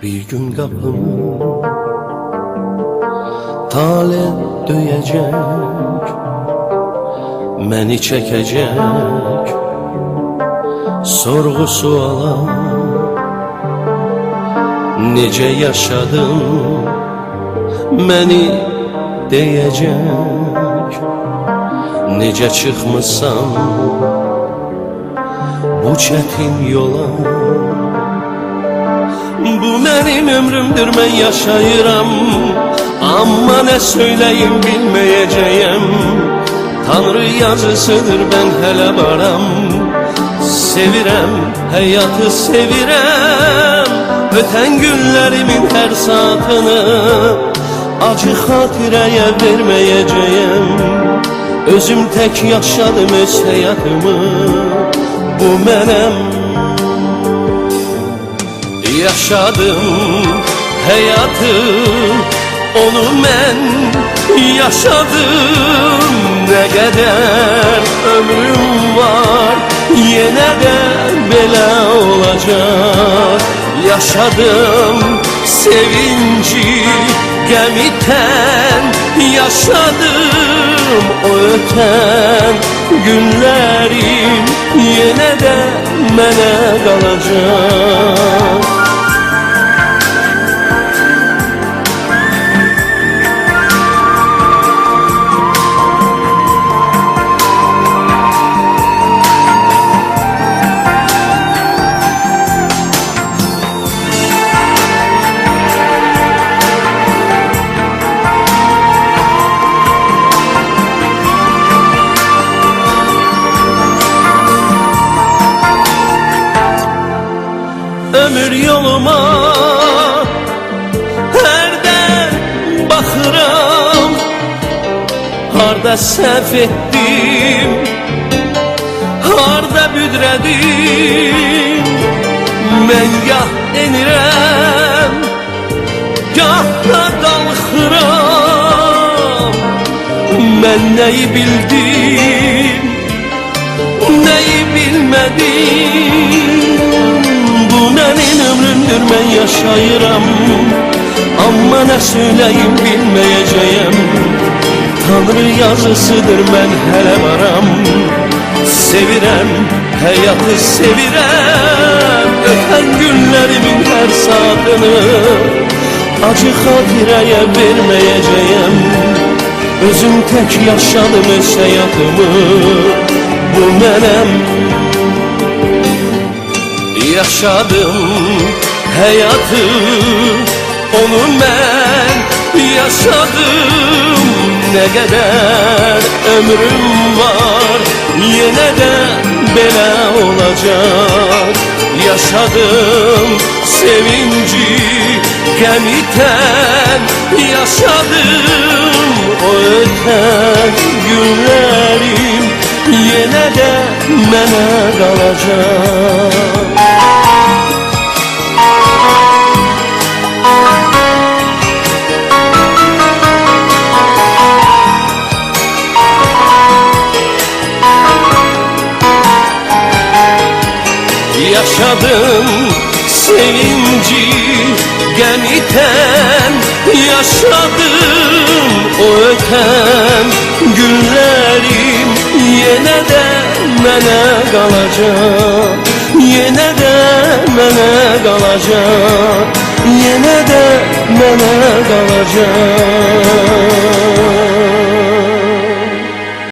Bir gün kapımı tale döyecek, məni çəkəcək, sorğu suala. Necə yaşadın məni deyəcək, necə çıxmışsan bu çətin yola. Bu mənim ömrümdür, mən yaşayıram, amma nə söyləyim bilməyəcəyəm. Tanrı yazısıdır, mən hələ varam. Sevirəm, həyatı sevirəm, ötən günlərimin hər saatını acı xatirəyə verməyəcəyəm. Özüm tək yaşadım öz həyatımı, bu mənəm. Yaşadım həyatı, onu mən yaşadım. Nə qədər ömrüm var, yenə də belə olacaq. Yaşadım sevinci, qəmitən yaşadım. O ötən günlərim yenə də mənə qalacaq. Ömür yoluma hərdən baxıram, harda səhv etdim, harda büdrədim. Mən gah enirəm, gah da qalxıram. Mən nəyi bildim, nəyi bilmədim. Bu mənim ömrümdür, mən yaşayıram, amma nə söyləyim bilməyəcəyəm. Tanrı yazısıdır, mən hələ varam. Sevirəm, həyatı sevirəm, ötən günlərimin hər saatını acı xatirəyə verməyəcəyəm. Özüm tək yaşadım öz həyatımı, bu mənəm. Yaşadım həyatı, onu mən yaşadım. Nə qədər ömrüm var, yenə də belə olacaq. Yaşadım sevinci, qəmitən yaşadım. O ötən günlərim yenə də mənə qalacaq. Yaşadım sevinci, qəmitən yaşadım. O ötən günlərim yenə də mənə qalacaq. Yenə də mənə qalacaq. Yenə də mənə qalacaq.